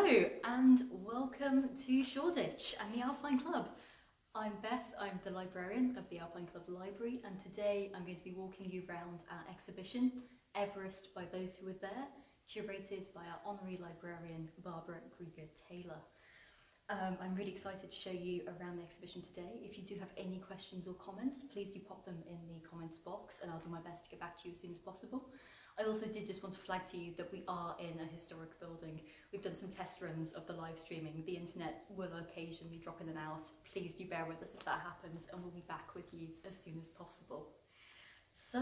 Hello and welcome to Shoreditch and the Alpine Club. I'm Beth, I'm the librarian of the Alpine Club Library, and today I'm going to be walking you around our exhibition, Everest by Those Who Were There, curated by our honorary librarian Barbara Grieger-Taylor. I'm really excited to show you around the exhibition today. If you do have any questions or comments, please do pop them in the comments box and I'll do my best to get back to you as soon as possible. I also did just want to flag to you that we are in a historic building. We've done some test runs of the live streaming. The internet will occasionally drop in and out. Please do bear with us if that happens, and we'll be back with you as soon as possible. So,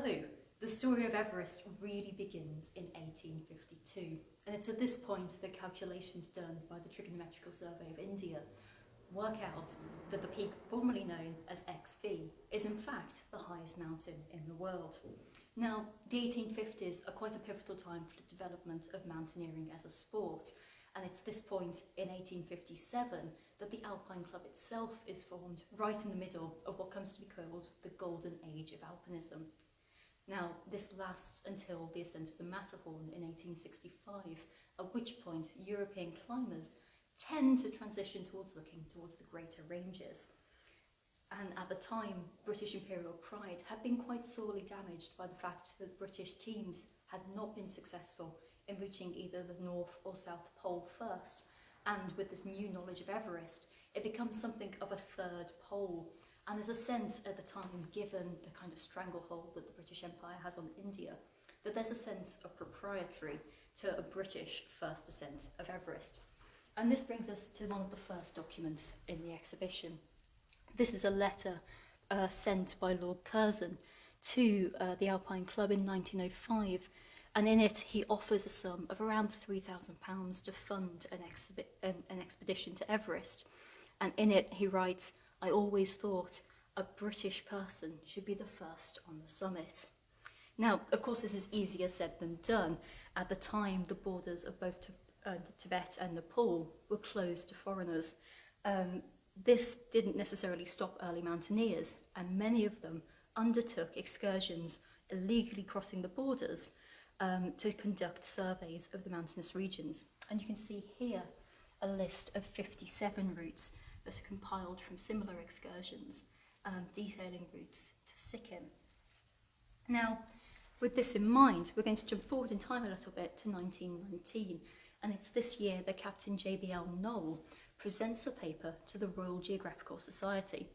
the story of Everest really begins in 1852, and it's at this point that calculations done by the Trigonometrical Survey of India work out that the peak formerly known as XV is in fact the highest mountain in the world. Now, the 1850s are quite a pivotal time for the development of mountaineering as a sport, and it's this point in 1857 that the Alpine Club itself is formed, right in the middle of what comes to be called the golden age of alpinism. Now, this lasts until the ascent of the Matterhorn in 1865, at which point European climbers tend to transition towards looking towards the greater ranges. And at the time, British imperial pride had been quite sorely damaged by the fact that British teams had not been successful in reaching either the North or South Pole first. And with this new knowledge of Everest, it becomes something of a third pole. And there's a sense at the time, given the kind of stranglehold that the British Empire has on India, that there's a sense of proprietary to a British first ascent of Everest. And this brings us to one of the first documents in the exhibition. This is a letter sent by Lord Curzon to the Alpine Club in 1905, and in it he offers a sum of around £3,000 to fund an expedition to Everest. And in it he writes, "I always thought a British person should be the first on the summit." Now, of course, this is easier said than done. At the time, the borders of both Tibet and Nepal were closed to foreigners. This didn't necessarily stop early mountaineers, and many of them undertook excursions illegally crossing the borders to conduct surveys of the mountainous regions. And you can see here a list of 57 routes that are compiled from similar excursions, detailing routes to Sikkim. Now, with this in mind, we're going to jump forward in time a little bit to 1919, and it's this year that Captain JBL Knoll presents a paper to the Royal Geographical Society.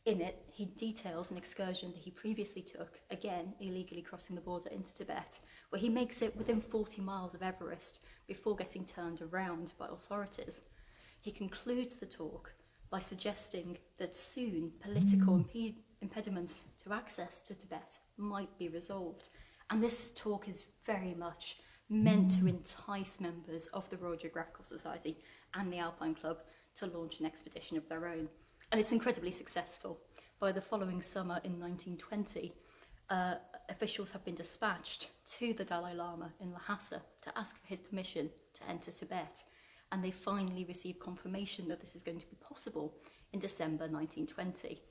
In it, he details an excursion that he previously took, again illegally crossing the border into Tibet, where he makes it within 40 miles of Everest before getting turned around by authorities. He concludes the talk by suggesting that soon political impediments to access to Tibet might be resolved, and this talk is very much meant to entice members of the Royal Geographical Society and the Alpine Club to launch an expedition of their own. And it's incredibly successful. By the following summer in 1920, officials have been dispatched to the Dalai Lama in Lhasa to ask for his permission to enter Tibet, and they finally receive confirmation that this is going to be possible in December 1920.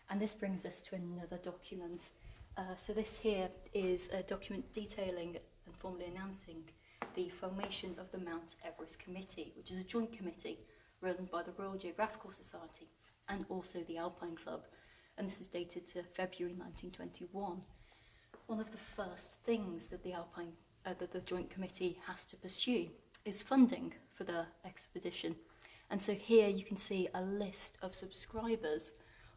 And this brings us to another document. So this here is a document detailing and formally announcing the formation of the Mount Everest Committee, which is a joint committee run by the Royal Geographical Society and also the Alpine Club, and this is dated to February 1921. One of the first things that the joint committee has to pursue is funding for the expedition, and so here you can see a list of subscribers,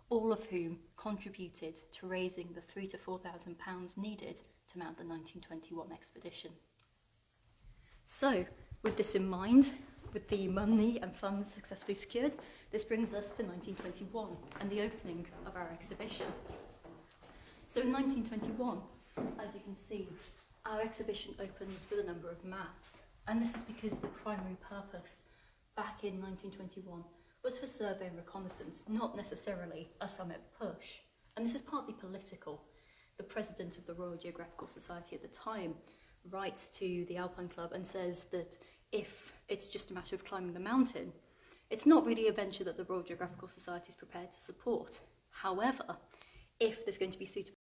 all of whom contributed to raising the £3,000 to £4,000 needed to mount the 1921 expedition. So, with this in mind, with the money and funds successfully secured, this brings us to 1921 and the opening of our exhibition. So in 1921, as you can see, our exhibition opens with a number of maps, and this is because the primary purpose back in 1921 was for survey and reconnaissance, not necessarily a summit push. And this is partly political. The president of the Royal Geographical Society at the time writes to the Alpine Club and says that if it's just a matter of climbing the mountain, it's not really a venture that the Royal Geographical Society is prepared to support. However, if there's going to be suitable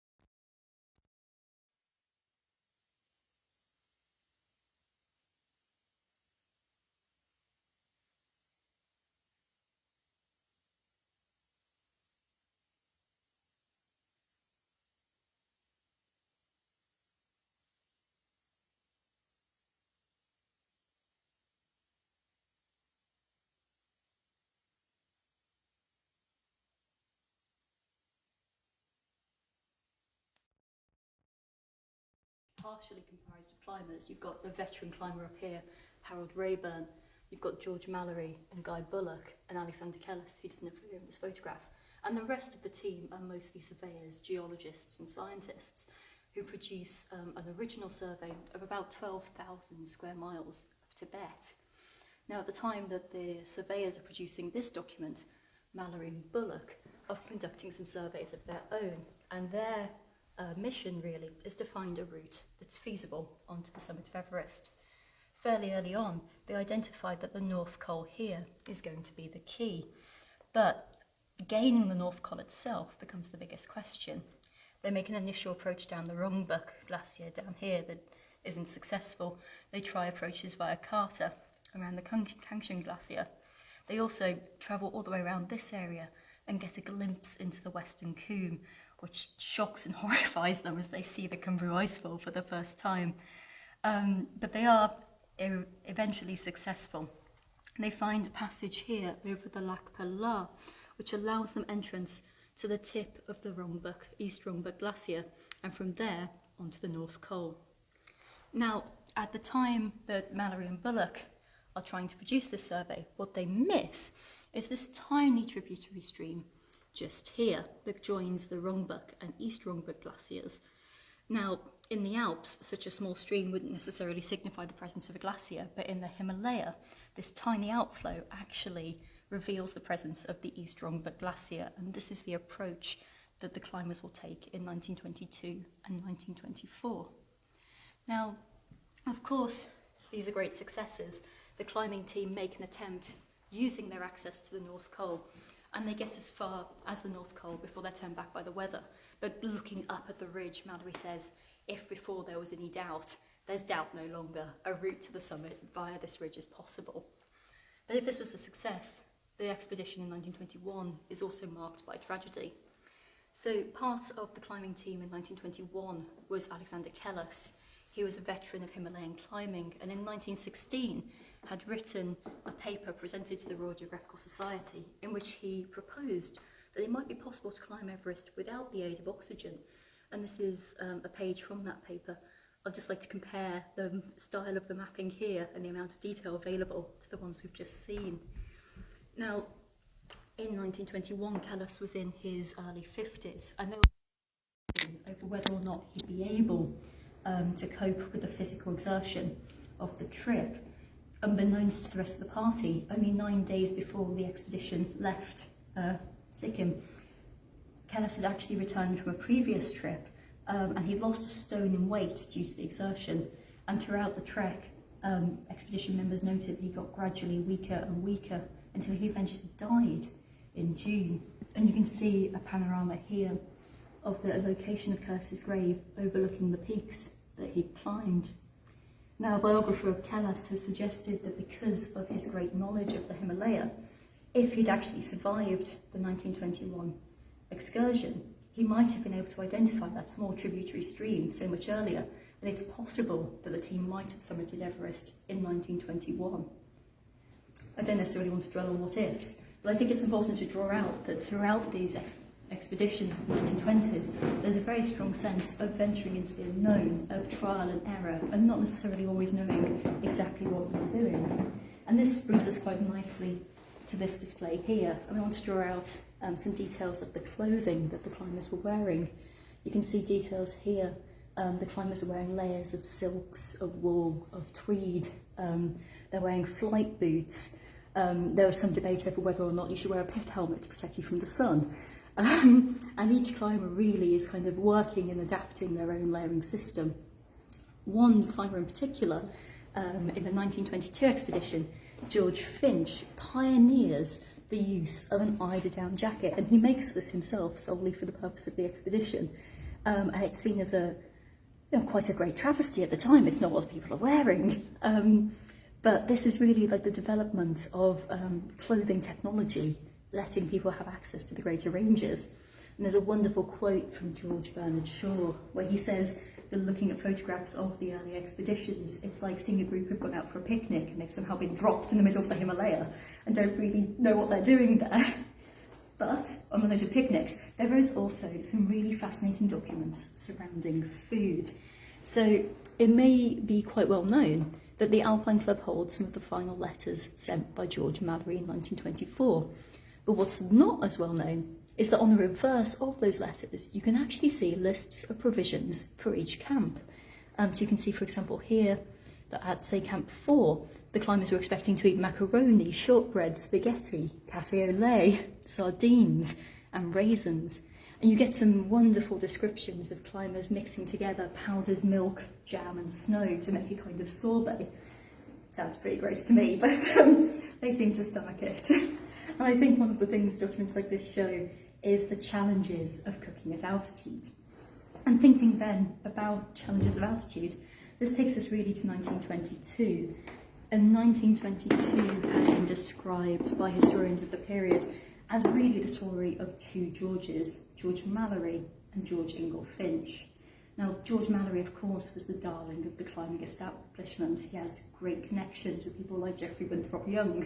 partially composed of climbers. You've got the veteran climber up here, Harold Rayburn. You've got George Mallory and Guy Bullock and Alexander Kellis, who doesn't appear in this photograph. And the rest of the team are mostly surveyors, geologists and scientists who produce an original survey of about 12,000 square miles of Tibet. Now, at the time that the surveyors are producing this document, Mallory and Bullock are conducting some surveys of their own, and their mission really is to find a route that's feasible onto the summit of Everest. Fairly early on, they identified that the North Col here is going to be the key, but gaining the North Col itself becomes the biggest question. They make an initial approach down the Rongbuk glacier down here that isn't successful. They try approaches via Carter around the Kangshung glacier. They also travel all the way around this area and get a glimpse into the Western Cwm, which shocks and horrifies them as they see the Cymru icefall for the first time. But they are eventually successful. They find a passage here over the Lac Perla, which allows them entrance to the tip of the Rongbuk, East Rongbuk glacier, and from there onto the North Col. Now, at the time that Mallory and Bullock are trying to produce this survey, what they miss is this tiny tributary stream just here that joins the Rongbuk and East Rongbuk glaciers. Now, in the Alps, such a small stream wouldn't necessarily signify the presence of a glacier, but in the Himalaya, this tiny outflow actually reveals the presence of the East Rongbuk glacier, and this is the approach that the climbers will take in 1922 and 1924. Now, of course, these are great successes. The climbing team make an attempt using their access to the North Col, and they get as far as the North Col before they're turned back by the weather. But looking up at the ridge, Mallory says, if before there was any doubt, there's doubt no longer. A route to the summit via this ridge is possible. But if this was a success, the expedition in 1921 is also marked by tragedy. So part of the climbing team in 1921 was Alexander Kellis. He was a veteran of Himalayan climbing, and in 1916 had written a paper presented to the Royal Geographical Society in which he proposed that it might be possible to climb Everest without the aid of oxygen. And this is a page from that paper. I'd just like to compare the style of the mapping here and the amount of detail available to the ones we've just seen. Now, in 1921, Kellis was in his early 50s, and they were over whether or not he'd be able to cope with the physical exertion of the trip. Unbeknownst to the rest of the party, only 9 days before the expedition left Sikkim, Kellis had actually returned from a previous trip, and he lost a stone in weight due to the exertion, and throughout the trek, expedition members noted he got gradually weaker and weaker until he eventually died in June. And you can see a panorama here of the location of Kellis's grave overlooking the peaks that he climbed. Now, a biographer of Kellis has suggested that because of his great knowledge of the Himalaya, if he'd actually survived the 1921 excursion, he might have been able to identify that small tributary stream so much earlier, and it's possible that the team might have summited Everest in 1921. I don't necessarily want to dwell on what ifs, but I think it's important to draw out that throughout these expeditions of the 1920s, there's a very strong sense of venturing into the unknown, of trial and error, and not necessarily always knowing exactly what we're doing. And this brings us quite nicely to this display here. And I want to draw out some details of the clothing that the climbers were wearing. You can see details here. The climbers are wearing layers of silks, of wool, of tweed. They're wearing flight boots. There was some debate over whether or not you should wear a pith helmet to protect you from the sun. And each climber really is kind of working and adapting their own layering system. One climber in particular, in the 1922 expedition, George Finch, pioneers the use of an eider-down jacket, and he makes this himself solely for the purpose of the expedition. And it's seen as quite a great travesty at the time. It's not what people are wearing. But this is really like the development of clothing technology, letting people have access to the greater ranges. And there's a wonderful quote from George Bernard Shaw where he says that looking at photographs of the early expeditions, it's like seeing a group who've gone out for a picnic and they've somehow been dropped in the middle of the Himalaya and don't really know what they're doing there. But on the note of picnics, there is also some really fascinating documents surrounding food. So it may be quite well known that the Alpine Club holds some of the final letters sent by George Mallory in 1924. But what's not as well known is that on the reverse of those letters, you can actually see lists of provisions for each camp. So you can see, for example, here that at, say, Camp 4, the climbers were expecting to eat macaroni, shortbread, spaghetti, cafe au lait, sardines, and raisins. And you get some wonderful descriptions of climbers mixing together powdered milk, jam, and snow to make a kind of sorbet. Sounds pretty gross to me, but they seem to stomach it. And I think one of the things documents like this show is the challenges of cooking at altitude. And thinking then about challenges of altitude, this takes us really to 1922. And 1922 has been described by historians of the period as really the story of two Georges, George Mallory and George Ingle Finch. Now, George Mallory, of course, was the darling of the climbing establishment. He has great connections with people like Geoffrey Winthrop Young,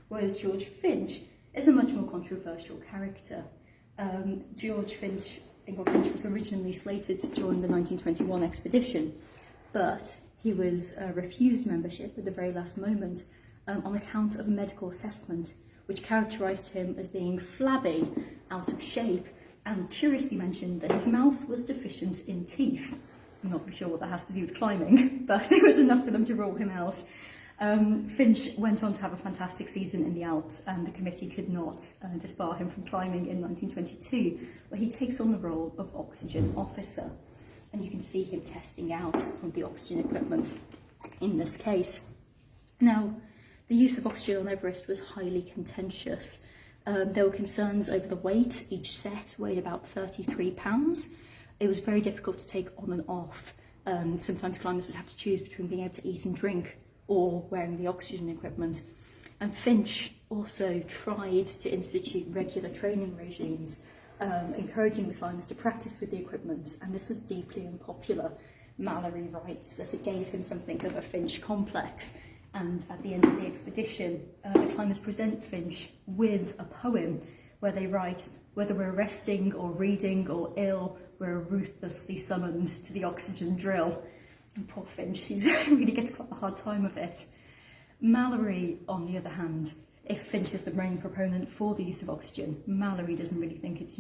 whereas George Finch is a much more controversial character. George Finch, Ingle Finch, was originally slated to join the 1921 expedition, but he was refused membership at the very last moment on account of a medical assessment which characterised him as being flabby, out of shape, and curiously mentioned that his mouth was deficient in teeth. I'm not sure what that has to do with climbing, but it was enough for them to rule him out. Finch went on to have a fantastic season in the Alps, and the committee could not disbar him from climbing in 1922, where he takes on the role of oxygen officer. And you can see him testing out some of the oxygen equipment in this case. Now, the use of oxygen on Everest was highly contentious. There were concerns over the weight. Each set weighed about 33 pounds. It was very difficult to take on and off. Sometimes climbers would have to choose between being able to eat and drink or wearing the oxygen equipment. And Finch also tried to institute regular training regimes, encouraging the climbers to practice with the equipment, and this was deeply unpopular. Mallory writes that it gave him something of a Finch complex, and at the end of the expedition, the climbers present Finch with a poem where they write, "Whether we're resting or reading or ill, we're ruthlessly summoned to the oxygen drill." And poor Finch, he really gets quite a hard time of it. Mallory, on the other hand, if Finch is the main proponent for the use of oxygen, Mallory doesn't really think it's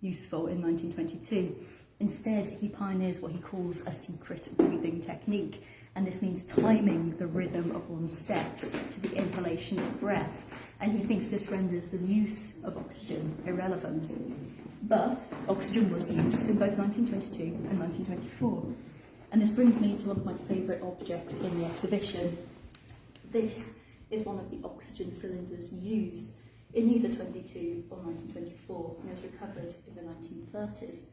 useful in 1922. Instead, he pioneers what he calls a secret breathing technique, and this means timing the rhythm of one's steps to the inhalation of breath, and he thinks this renders the use of oxygen irrelevant. But oxygen was used in both 1922 and 1924. And this brings me to one of my favourite objects in the exhibition. This is one of the oxygen cylinders used in either 22 or 1924, and it was recovered in the 1930s.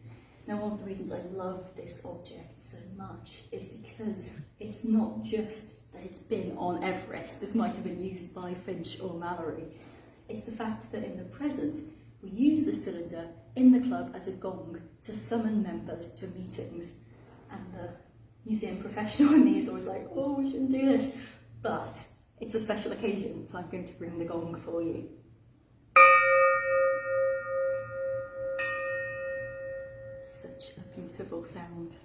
Now, one of the reasons I love this object so much is because it's not just that it's been on Everest. This might have been used by Finch or Mallory. It's the fact that in the present, we use the cylinder in the club as a gong to summon members to meetings. And the museum professional in me is always like, oh, we shouldn't do this. But it's a special occasion, so I'm going to ring the gong for you. Such a beautiful sound.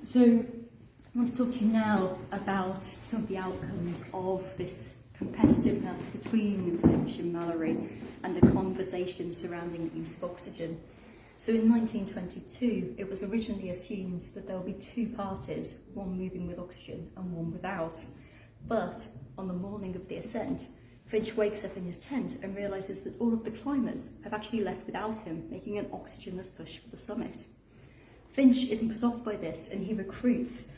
So I want to talk to you now about some of the outcomes of this competitiveness between Finch and Mallory and the conversation surrounding the use of oxygen. So in 1922, it was originally assumed that there would be two parties, one moving with oxygen and one without. But on the morning of the ascent, Finch wakes up in his tent and realises that all of the climbers have actually left without him, making an oxygenless push for the summit. Finch isn't put off by this, and he recruits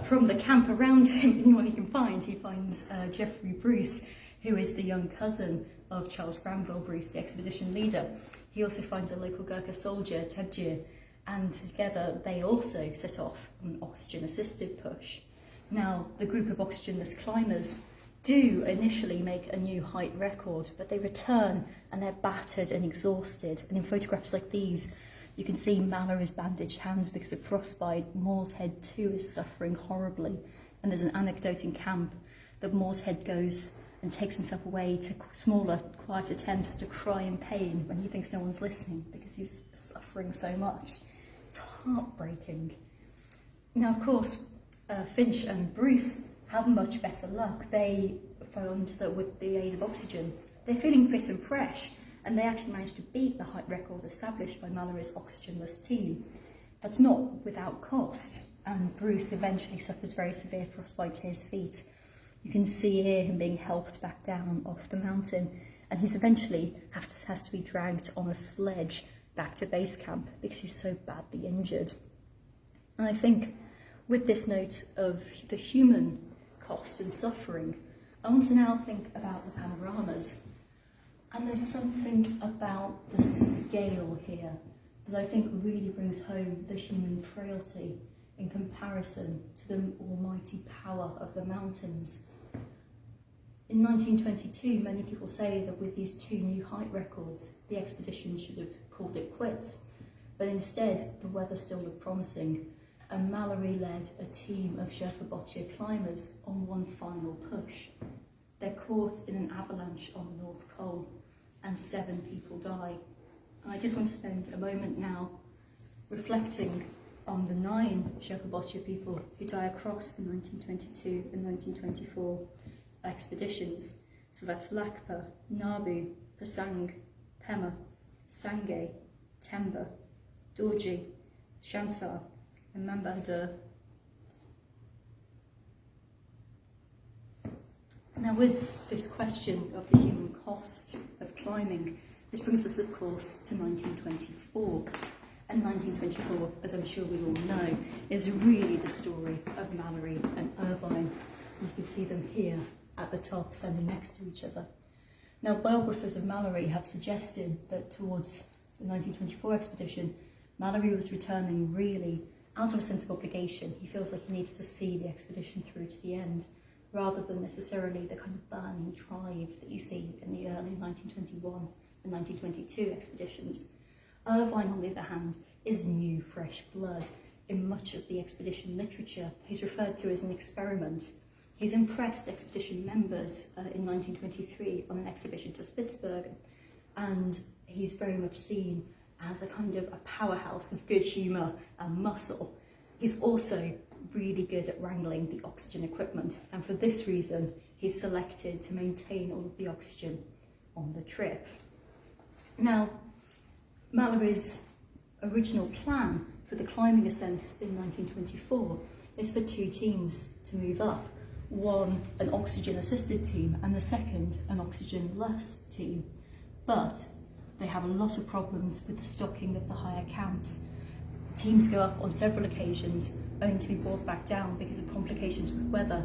from the camp around him anyone he can find. He finds Geoffrey Bruce, who is the young cousin of Charles Granville Bruce, the expedition leader. He also finds a local Gurkha soldier, Tebjir, and together they also set off on an oxygen-assisted push. Now, the group of oxygenless climbers do initially make a new height record, but they return and they're battered and exhausted. And in photographs like these, you can see Mallory's bandaged hands because of frostbite. Moorehead too is suffering horribly. And there's an anecdote in camp that Moorehead goes and takes himself away to smaller, quiet attempts to cry in pain when he thinks no one's listening because he's suffering so much. It's heartbreaking. Now, of course, Finch and Bruce have much better luck. They found that with the aid of oxygen, they're feeling fit and fresh, and they actually managed to beat the height record established by Mallory's oxygenless team. That's not without cost, and Bruce eventually suffers very severe frostbite to his feet. You can see here him being helped back down off the mountain, and he's eventually has to be dragged on a sledge back to base camp because he's so badly injured. And I think with this note of the human cost and suffering, I want to now think about the panoramas. And there's something about the scale here that I think really brings home the human frailty in comparison to the almighty power of the mountains. In 1922, many people say that with these 2 new height records, the expedition should have called it quits. But instead, the weather still looked promising, and Mallory led a team of Sherpa Boccia climbers on one final push. They're caught in an avalanche on the North Pole, and 7 people die. And I just want to spend a moment now reflecting on the 9 Sherpa Boccia people who die across the 1922 and 1924 expeditions. So that's Lakpa, Nabu, Pasang, Pema, Sangay, Temba, Dorji, Shamsar, and Mambadur. Now, with this question of the human cost of climbing, this brings us, of course, to 1924. And 1924, as I'm sure we all know, is really the story of Mallory and Irvine. You can see them here at the top, standing next to each other. Now, biographers of Mallory have suggested that towards the 1924 expedition, Mallory was returning really out of a sense of obligation. He feels like he needs to see the expedition through to the end, rather than necessarily the kind of burning drive that you see in the early 1921 and 1922 expeditions. Irvine, on the other hand, is new, fresh blood. In much of the expedition literature, he's referred to as an experiment. He's impressed expedition members in 1923 on an exhibition to Spitsbergen, and he's very much seen as a kind of a powerhouse of good humour and muscle. He's also really good at wrangling the oxygen equipment, and for this reason, he's selected to maintain all of the oxygen on the trip. Now, Mallory's original plan for the climbing ascent in 1924 is for 2 teams to move up. One, an oxygen-assisted team, and the second, an oxygen-less team. But they have a lot of problems with the stocking of the higher camps. The teams go up on several occasions, only to be brought back down because of complications with weather,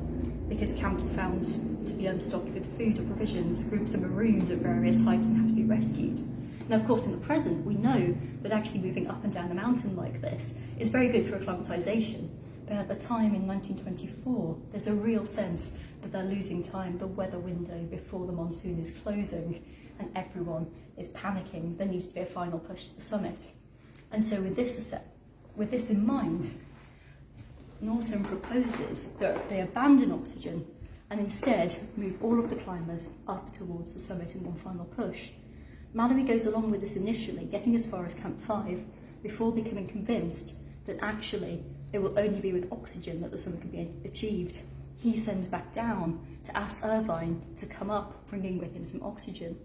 because camps are found to be unstocked with food or provisions, groups are marooned at various heights and have to be rescued. Now, of course, in the present, we know that actually moving up and down the mountain like this is very good for acclimatisation. But at the time in 1924, there's a real sense that they're losing time, the weather window before the monsoon is closing, and everyone is panicking. There needs to be a final push to the summit. And so with this in mind, Norton proposes that they abandon oxygen and instead move all of the climbers up towards the summit in one final push. Mallory goes along with this initially, getting as far as Camp 5, before becoming convinced that actually it will only be with oxygen that the summit can be achieved. He sends back down to ask Irvine to come up, bringing with him some oxygen.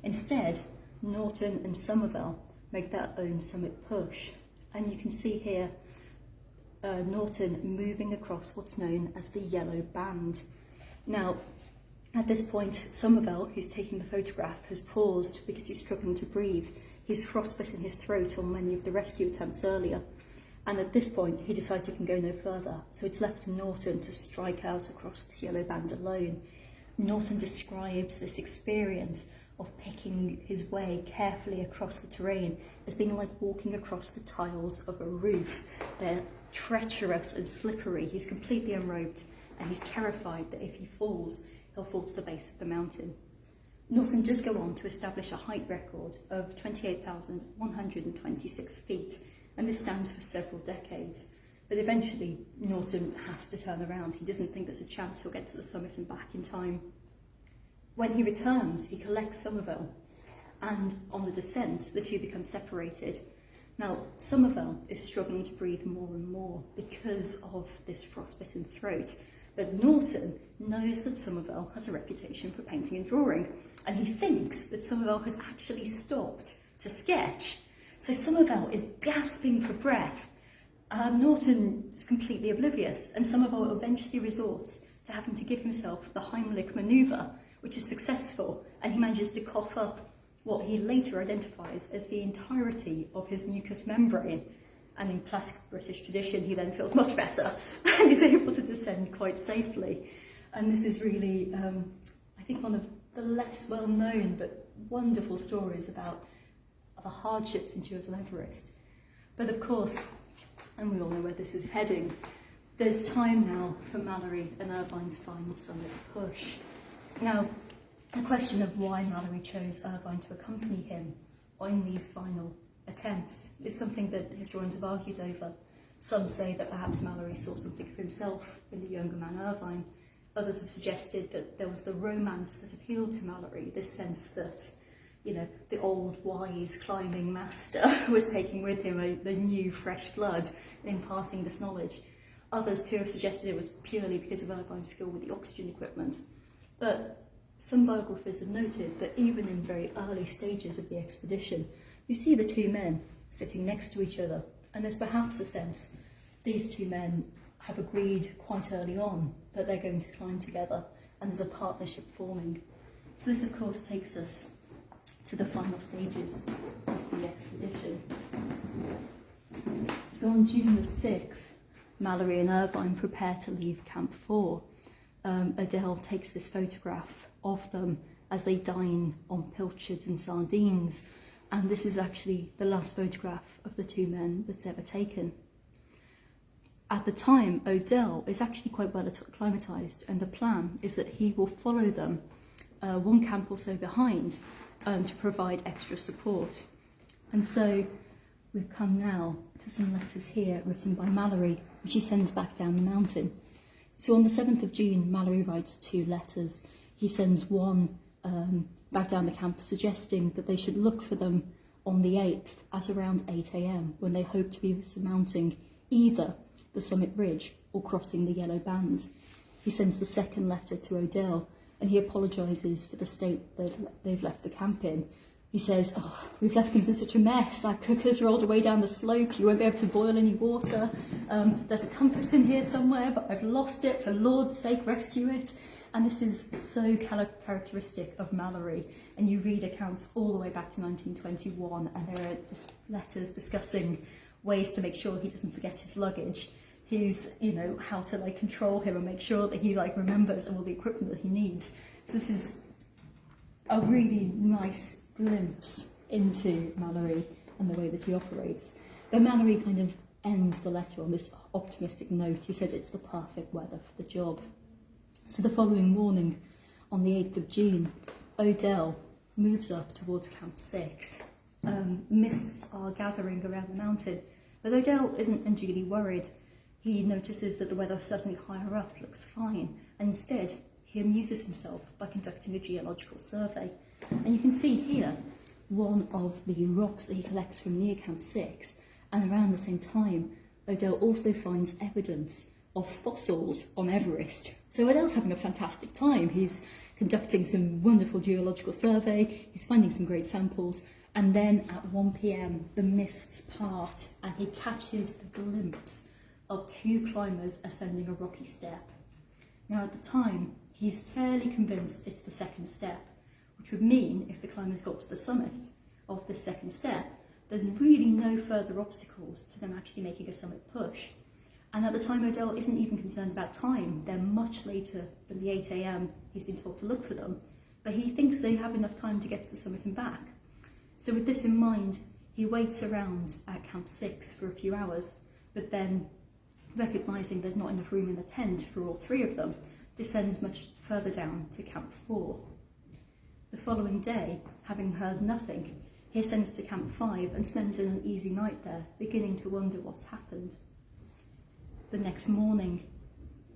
Instead, Norton and Somerville make their own summit push. And you can see here Norton moving across what's known as the yellow band. Now, at this point, Somerville, who's taking the photograph, has paused because he's struggling to breathe. He's frostbitten his throat on many of the rescue attempts earlier. And at this point, he decides he can go no further, so it's left to Norton to strike out across this yellow band alone. Norton describes this experience of picking his way carefully across the terrain as being like walking across the tiles of a roof. They're treacherous and slippery. He's completely unroped, and he's terrified that if he falls, he'll fall to the base of the mountain. Norton does go on to establish a height record of 28,126 feet, and this stands for several decades. But eventually, Norton has to turn around. He doesn't think there's a chance he'll get to the summit and back in time. When he returns, he collects Somerville, and on the descent, the two become separated. Now, Somerville is struggling to breathe more and more because of this frostbitten throat, but Norton knows that Somerville has a reputation for painting and drawing, and he thinks that Somerville has actually stopped to sketch. So Somerville is gasping for breath. Norton is completely oblivious, and Somerville eventually resorts to having to give himself the Heimlich manoeuvre, which is successful, and he manages to cough up what he later identifies as the entirety of his mucous membrane. And in classic British tradition, he then feels much better and is able to descend quite safely. And this is really, I think, one of the less well-known but wonderful stories about the hardships endured on Everest. But of course, and we all know where this is heading, there's time now for Mallory and Irvine's final summit push. Now, the question of why Mallory chose Irvine to accompany him on these final attempts is something that historians have argued over. Some say that perhaps Mallory saw something of himself in the younger man Irvine. Others have suggested that there was the romance that appealed to Mallory, this sense that, you know, the old wise climbing master was taking with him the new fresh blood and imparting this knowledge. Others too have suggested it was purely because of Irvine's skill with the oxygen equipment. But some biographers have noted that even in very early stages of the expedition, you see the two men sitting next to each other, and there's perhaps a sense these two men have agreed quite early on that they're going to climb together, and there's a partnership forming. So this, of course, takes us to the final stages of the expedition. So on June the 6th, Mallory and Irvine prepare to leave Camp 4. Odell takes this photograph of them as they dine on pilchards and sardines, and this is actually the last photograph of the two men that's ever taken. At the time, Odell is actually quite well acclimatised, and the plan is that he will follow them one camp or so behind to provide extra support. And so we've come now to some letters here written by Mallory, which he sends back down the mountain. So on the 7th of June, Mallory writes 2 letters. He sends one back down the camp suggesting that they should look for them on the 8th at around 8 a.m. when they hope to be surmounting either the summit ridge or crossing the yellow band. He sends the second letter to Odell, and he apologises for the state that they've left the camp in. He says, "Oh, we've left things in such a mess. Our cooker's rolled away down the slope. You won't be able to boil any water. There's a compass in here somewhere, but I've lost it. For Lord's sake, rescue it." And this is so characteristic of Mallory. And you read accounts all the way back to 1921, and there are letters discussing ways to make sure he doesn't forget his luggage. He's, how to control him and make sure that he remembers all the equipment that he needs. So this is a really nice glimpse into Mallory and the way that he operates. But Mallory kind of ends the letter on this optimistic note. He says it's the perfect weather for the job. So the following morning, on the 8th of June, Odell moves up towards Camp 6. Mists are gathering around the mountain, but Odell isn't unduly worried. He notices that the weather suddenly higher up looks fine, and instead he amuses himself by conducting a geological survey. And you can see here one of the rocks that he collects from near Camp 6, and around the same time, Odell also finds evidence of fossils on Everest. So Odell's having a fantastic time. He's conducting some wonderful geological survey, he's finding some great samples, and then at 1 p.m. the mists part and he catches a glimpse of 2 climbers ascending a rocky step. Now at the time, he's fairly convinced it's the second step, which would mean if the climbers got to the summit of the second step, there's really no further obstacles to them actually making a summit push. And at the time, Odell isn't even concerned about time. They're much later than the 8 a.m. he's been told to look for them, but he thinks they have enough time to get to the summit and back. So with this in mind, he waits around at Camp 6 for a few hours, but then, recognising there's not enough room in the tent for all 3 of them, descends much further down to Camp 4. The following day, having heard nothing, he ascends to Camp 5 and spends an uneasy night there, beginning to wonder what's happened. The next morning,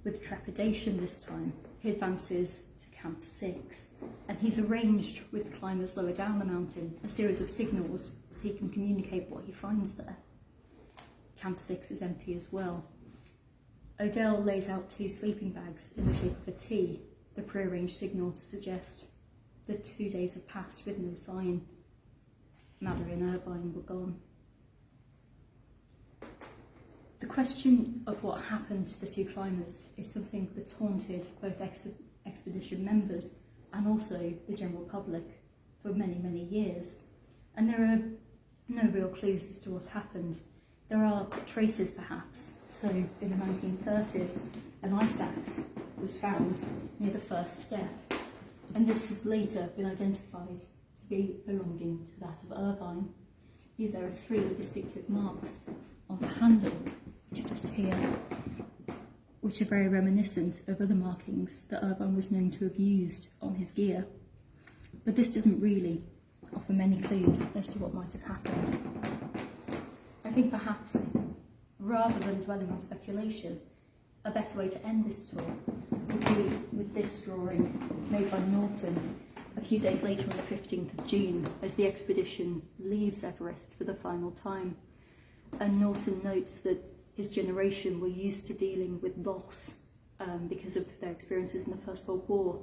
with trepidation this time, he advances to Camp 6, and he's arranged with climbers lower down the mountain a series of signals so he can communicate what he finds there. Camp 6 is empty as well. Odell lays out 2 sleeping bags in the shape of a T, the prearranged signal to suggest that 2 days have passed with no sign. Mallory and Irvine were gone. The question of what happened to the 2 climbers is something that's haunted both expedition members and also the general public for many, many years. And there are no real clues as to what happened. There are traces perhaps. So in the 1930s, an ice axe was found near the first step, and this has later been identified to be belonging to that of Irvine. Here there are 3 distinctive marks on the handle, which are just here, which are very reminiscent of other markings that Irvine was known to have used on his gear. But this doesn't really offer many clues as to what might have happened. I think perhaps, rather than dwelling on speculation, a better way to end this tour would be with this drawing made by Norton a few days later on the 15th of June as the expedition leaves Everest for the final time. And Norton notes that his generation were used to dealing with loss because of their experiences in the First World War,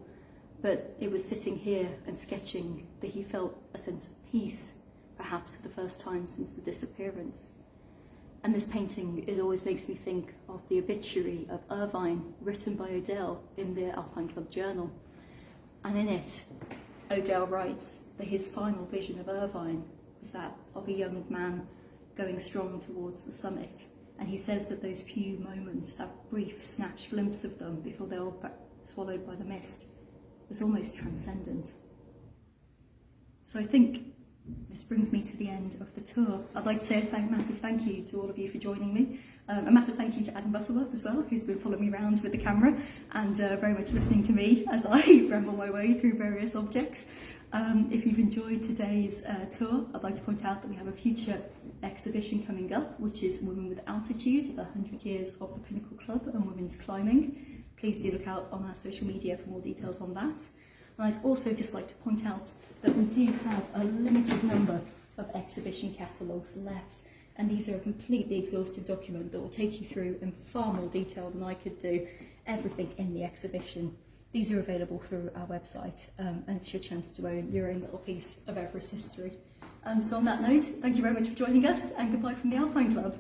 but it was sitting here and sketching that he felt a sense of peace, perhaps for the first time since the disappearance. And this painting, it always makes me think of the obituary of Irvine written by Odell in the Alpine Club journal. And in it, Odell writes that his final vision of Irvine was that of a young man going strong towards the summit. And he says that those few moments, that brief snatched glimpse of them before they were swallowed by the mist, was almost transcendent. So I think this brings me to the end of the tour. I'd like to say a massive thank you to all of you for joining me. A massive thank you to Adam Butterworth as well, who's been following me around with the camera and very much listening to me as I ramble my way through various objects. If you've enjoyed today's tour, I'd like to point out that we have a future exhibition coming up, which is Women with Altitude, 100 Years of the Pinnacle Club and Women's Climbing. Please do look out on our social media for more details on that. And I'd also just like to point out that we do have a limited number of exhibition catalogues left, and these are a completely exhaustive document that will take you through in far more detail than I could do everything in the exhibition. These are available through our website, and it's your chance to own your own little piece of Everest history. So on that note, thank you very much for joining us, and goodbye from the Alpine Club.